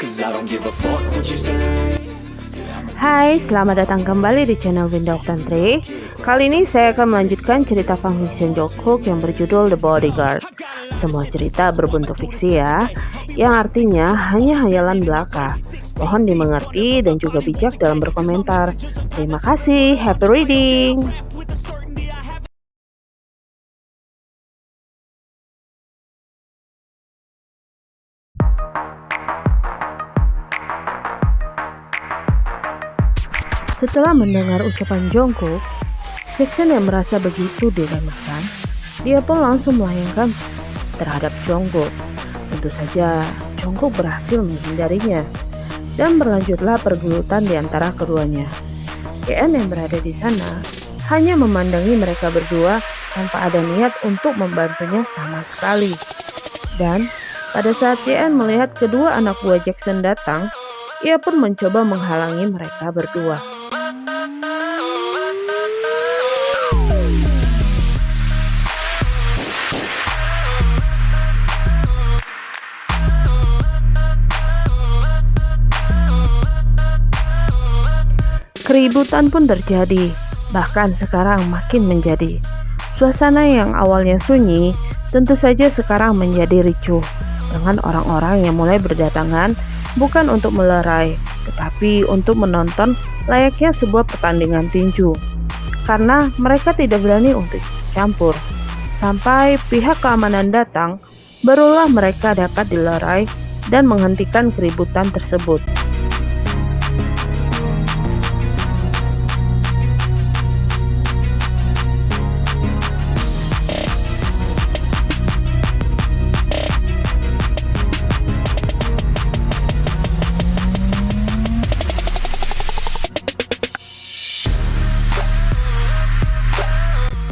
'cause I don't give a fuck what you say. Hai, selamat datang kembali di channel Winda Oktantri. Kali ini saya akan melanjutkan cerita fanfiction Jungkook yang berjudul The Bodyguard. Semua cerita berbentuk fiksi ya, yang artinya hanya hayalan belaka. Mohon dimengerti dan juga bijak dalam berkomentar. Terima kasih, happy reading! Setelah mendengar ucapan Jungkook, Jackson yang merasa begitu diremehkan, dia pun langsung melayangkan terhadap Jungkook. Tentu saja Jungkook berhasil menghindarinya, dan berlanjutlah pergelutan di antara keduanya. YN yang berada di sana hanya memandangi mereka berdua tanpa ada niat untuk membantunya sama sekali. Dan pada saat YN melihat kedua anak buah Jackson datang, ia pun mencoba menghalangi mereka berdua. Keributan pun terjadi, bahkan sekarang makin menjadi. Suasana yang awalnya sunyi, tentu saja sekarang menjadi ricuh, dengan orang-orang yang mulai berdatangan bukan untuk melerai, tetapi untuk menonton layaknya sebuah pertandingan tinju. Karena mereka tidak berani untuk campur. Sampai pihak keamanan datang, barulah mereka dapat dilerai dan menghentikan keributan tersebut.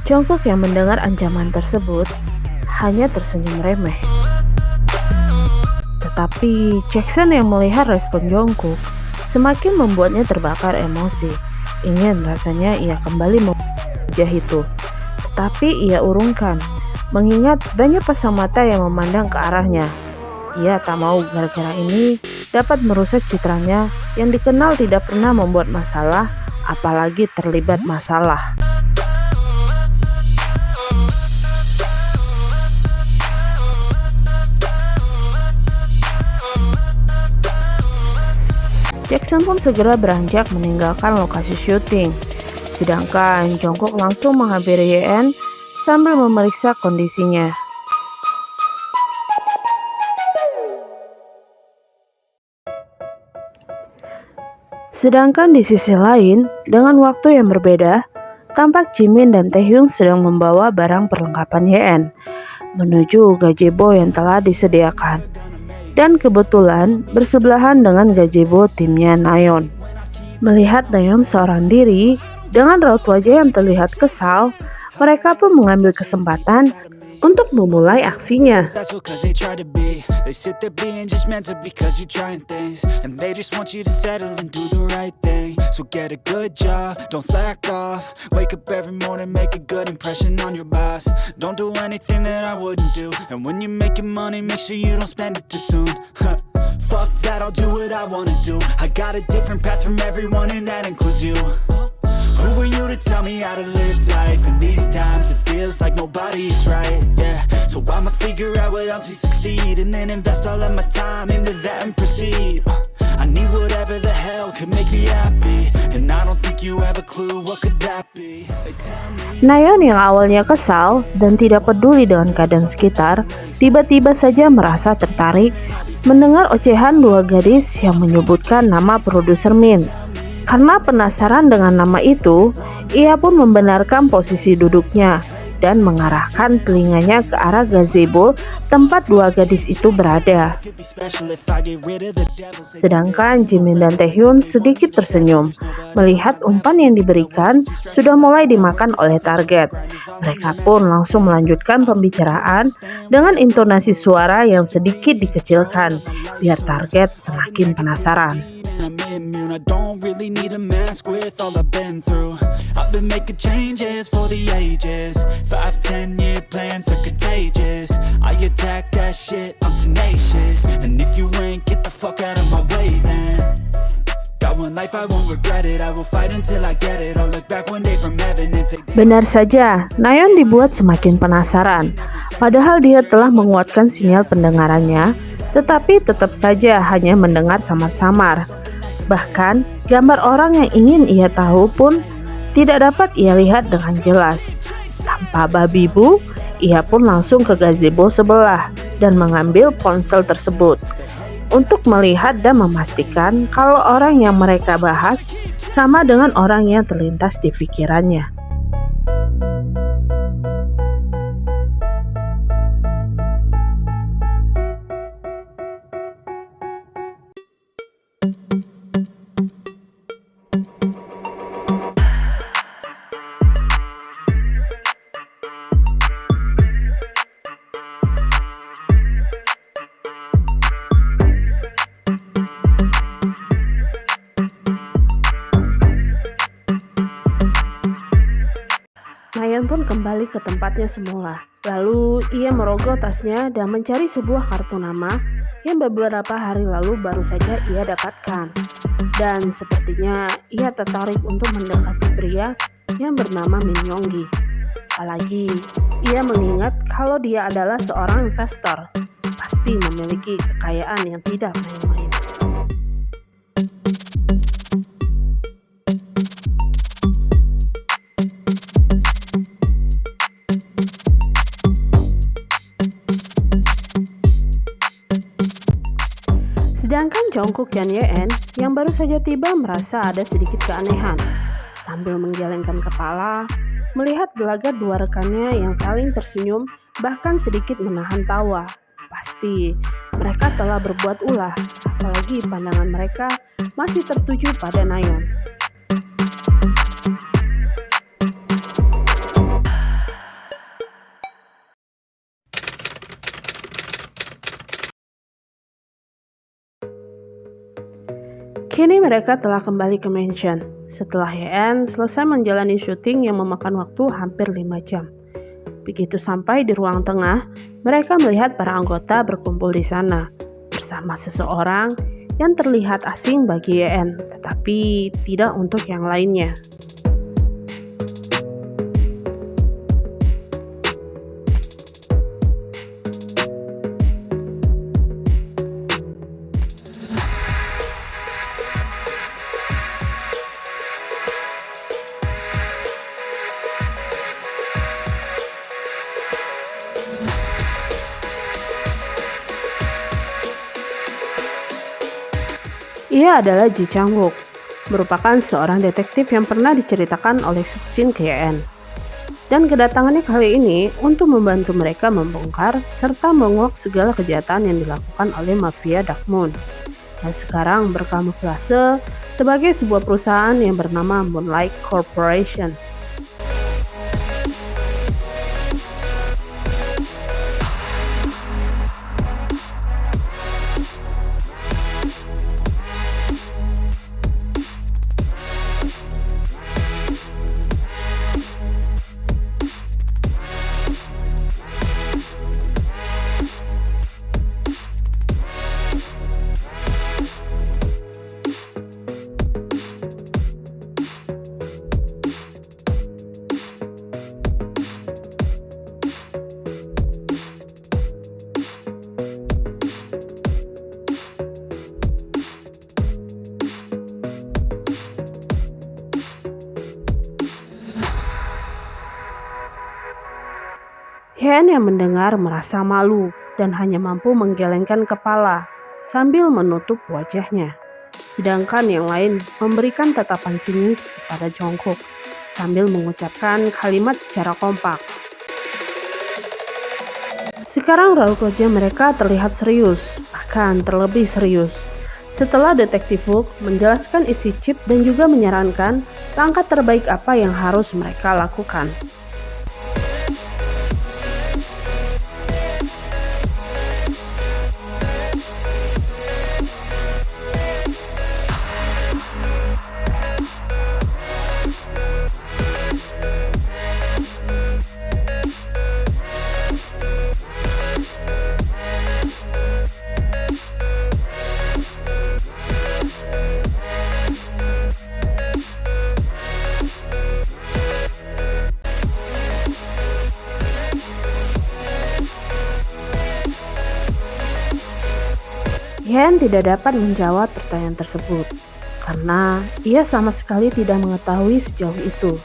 Jungkook yang mendengar ancaman tersebut hanya tersenyum remeh. Tetapi Jackson yang melihat respon Jungkook semakin membuatnya terbakar emosi. Ingin rasanya ia kembali wajah itu. Tetapi ia urungkan, mengingat banyak pasang mata yang memandang ke arahnya. Ia tak mau gara-gara ini dapat merusak citranya yang dikenal tidak pernah membuat masalah, apalagi terlibat masalah. Jackson pun segera beranjak meninggalkan lokasi syuting, sedangkan Jungkook langsung menghampiri YN sambil memeriksa kondisinya. Sedangkan di sisi lain, dengan waktu yang berbeda, tampak Jimin dan Taehyung sedang membawa barang perlengkapan YN menuju gazebo yang telah disediakan. Dan kebetulan bersebelahan dengan gazebo timnya Nayeon. Melihat Nayeon seorang diri dengan raut wajah yang terlihat kesal, mereka pun mengambil kesempatan untuk memulai aksinya. So get a good job, don't slack off. Wake up every morning, make a good impression on your boss. Don't do anything that I wouldn't do. And when you're making money, make sure you don't spend it too soon. Fuck that, I'll do what I wanna do. I got a different path from everyone and that includes you. Who are you to tell me how to live life? In these times it feels like nobody's right, yeah. So I'ma figure out what else we succeed, and then invest all of my time into that and proceed. I need whatever the hell could make me happy, and I don't think you have a clue what could that be. Nayeon yang awalnya kesal dan tidak peduli dengan keadaan sekitar, tiba-tiba saja merasa tertarik mendengar ocehan dua gadis yang menyebutkan nama produser Min. Karena penasaran dengan nama itu, ia pun membenarkan posisi duduknya dan mengarahkan telinganya ke arah gazebo tempat dua gadis itu berada. Sedangkan Jimin dan Taehyung sedikit tersenyum melihat umpan yang diberikan sudah mulai dimakan oleh target. Mereka pun langsung melanjutkan pembicaraan dengan intonasi suara yang sedikit dikecilkan biar target semakin penasaran. I'm immune, I don't really need a mask with all I've been through. I've been making changes for the ages. 5-10 year plans are contagious. I attack that shit, I'm tenacious. And if you ain't, get the fuck out of my way. life, I won't regret it. I will fight until I get it. I'll look back one day from heaven and say Benar saja, Nayeon dibuat semakin penasaran. Padahal dia telah menguatkan sinyal pendengarannya, tetapi tetap saja hanya mendengar samar-samar. Bahkan, gambar orang yang ingin ia tahu pun tidak dapat ia lihat dengan jelas. Tanpa babi bu, ia pun langsung ke gazebo sebelah dan mengambil ponsel tersebut untuk melihat dan memastikan kalau orang yang mereka bahas sama dengan orang yang terlintas di pikirannya. Nayeon pun kembali ke tempatnya semula. Lalu ia merogoh tasnya dan mencari sebuah kartu nama yang beberapa hari lalu baru saja ia dapatkan. Dan sepertinya ia tertarik untuk mendekati pria yang bernama Min Yonggi. Apalagi ia mengingat kalau dia adalah seorang investor, pasti memiliki kekayaan yang tidak main-main. Sedangkan Jungkook dan Yeon yang baru saja tiba merasa ada sedikit keanehan. Sambil menggelengkan kepala, melihat gelagat dua rekannya yang saling tersenyum bahkan sedikit menahan tawa. Pasti mereka telah berbuat ulah, apalagi pandangan mereka masih tertuju pada Nayeon. Kini mereka telah kembali ke mansion setelah Yeon selesai menjalani syuting yang memakan waktu hampir 5 jam. Begitu sampai di ruang tengah, mereka melihat para anggota berkumpul di sana bersama seseorang yang terlihat asing bagi Yeon, tetapi tidak untuk yang lainnya. Ia adalah Ji Chang-wook, merupakan seorang detektif yang pernah diceritakan oleh Suk-jin ke Yeon. Dan kedatangannya kali ini untuk membantu mereka membongkar serta menguak segala kejahatan yang dilakukan oleh mafia Dakmun, yang sekarang berkamuflase sebagai sebuah perusahaan yang bernama Moonlight Corporation. Yeon yang mendengar merasa malu dan hanya mampu menggelengkan kepala sambil menutup wajahnya. Sedangkan yang lain memberikan tatapan sinis kepada Jungkook sambil mengucapkan kalimat secara kompak. Sekarang raut wajah mereka terlihat serius, bahkan terlebih serius. Setelah detektif Wook menjelaskan isi chip dan juga menyarankan langkah terbaik apa yang harus mereka lakukan. Yen tidak dapat menjawab pertanyaan tersebut karena ia sama sekali tidak mengetahui sejauh itu.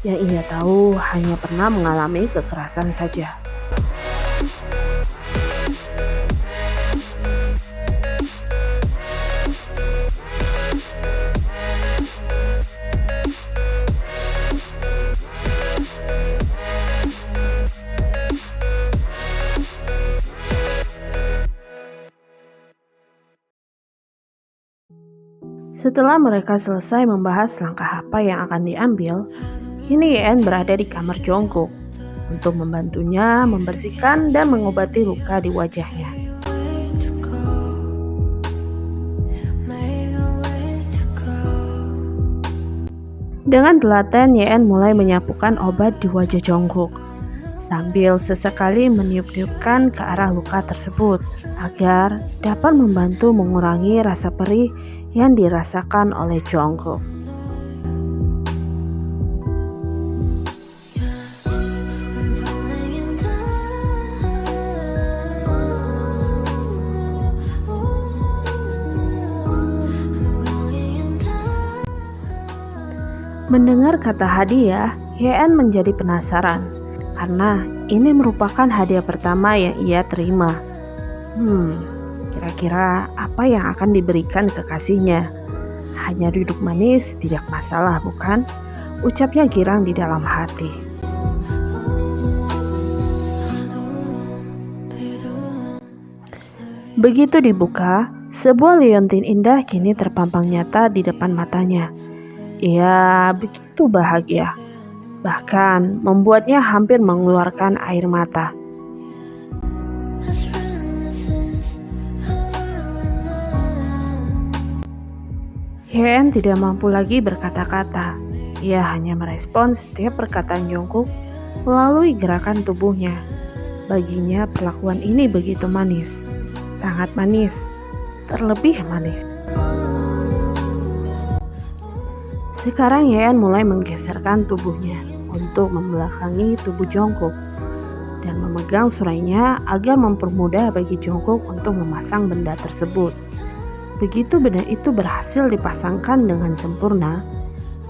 Yang ia tahu hanya pernah mengalami kekerasan saja. Setelah mereka selesai membahas langkah apa yang akan diambil, kini Yen berada di kamar Jongkook untuk membantunya membersihkan dan mengobati luka di wajahnya. Dengan telaten, Yen mulai menyapukan obat di wajah Jongkook sambil sesekali meniup-niupkan ke arah luka tersebut agar dapat membantu mengurangi rasa perih yang dirasakan oleh Jongkook. Mendengar kata hadiah, Yen menjadi penasaran karena ini merupakan hadiah pertama yang ia terima. Kira-kira apa yang akan diberikan kekasihnya? Hanya duduk manis tidak masalah, bukan? Ucapnya girang di dalam hati. Begitu dibuka, sebuah liontin indah kini terpampang nyata di depan matanya. Ia begitu bahagia, bahkan membuatnya hampir mengeluarkan air mata. Yen tidak mampu lagi berkata-kata. Ia hanya merespons setiap perkataan Jongkook melalui gerakan tubuhnya. Baginya perlakuan ini begitu manis, sangat manis, terlebih manis. Sekarang Yen mulai menggeserkan tubuhnya untuk membelakangi tubuh Jongkook dan memegang surainya agar mempermudah bagi Jongkook untuk memasang benda tersebut. Begitu benda itu berhasil dipasangkan dengan sempurna,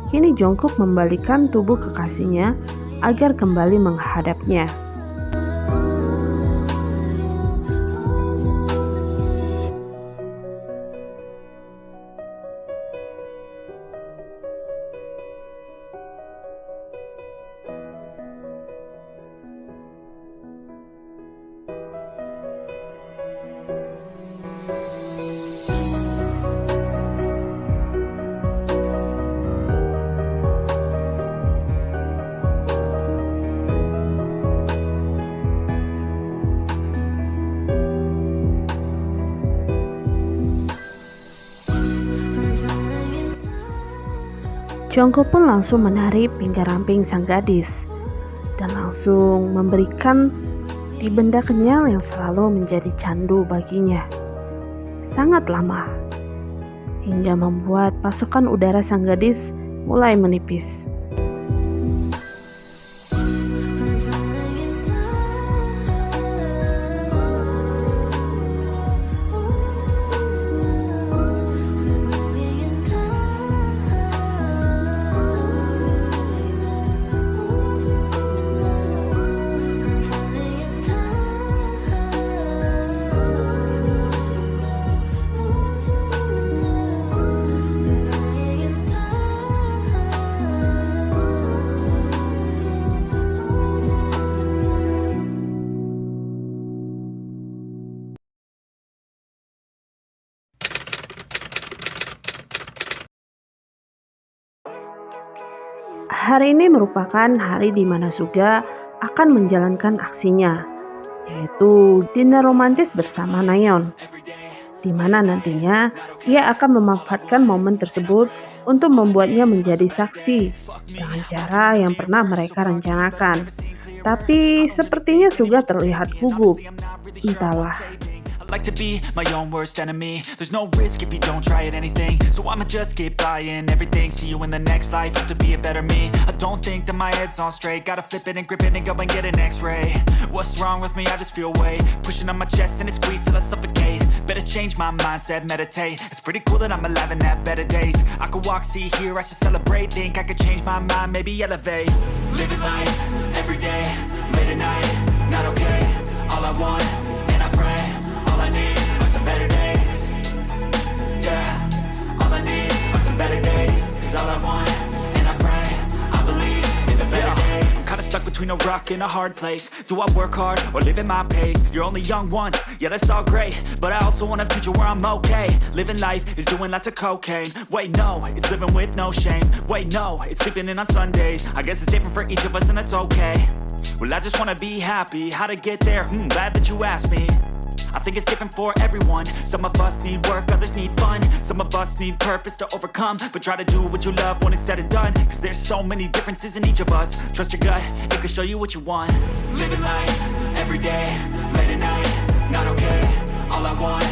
kini Jongkook membalikkan tubuh kekasihnya agar kembali menghadapnya. Jongkook pun langsung menarik pinggang ramping sang gadis dan langsung memberikan di benda kenyal yang selalu menjadi candu baginya. Sangat lama, hingga membuat pasokan udara sang gadis mulai menipis. Hari ini merupakan hari di mana Suga akan menjalankan aksinya, yaitu dinner romantis bersama Nayeon, di mana nantinya ia akan memanfaatkan momen tersebut untuk membuatnya menjadi saksi dengan cara yang pernah mereka rencanakan. Tapi sepertinya Suga terlihat gugup, entahlah. like to be my own worst enemy. There's no risk if you don't try at anything, so I'ma just keep buying everything. See you in the next life, have to be a better me. I don't think that my head's on straight, gotta flip it and grip it and go and get an x-ray. What's wrong with me? I just feel weight pushing on my chest and it squeezes till I suffocate. Better change my mindset, meditate. It's pretty cool that I'm alive and have better days. I could walk, see, hear, I should celebrate. Think I could change my mind, maybe elevate. Living life, every day, late at night, not okay. All I want, and I pray, all I need are some better days. Yeah, all I need are some better days. Cause all I want, and I pray, I believe in the better days. I'm kinda stuck between a rock and a hard place. Do I work hard or live at my pace? You're only young once, yeah that's all great, but I also want a future where I'm okay. Living life is doing lots of cocaine. Wait no, it's living with no shame. Wait no, it's sleeping in on Sundays. I guess it's different for each of us and that's okay. Well I just wanna be happy, how to get there? Glad that you asked me. I think it's different for everyone. Some of us need work, others need fun. Some of us need purpose to overcome. But try to do what you love when it's said and done. Cause there's so many differences in each of us. Trust your gut, it can show you what you want. Living life, every day, late at night, not okay. All I want,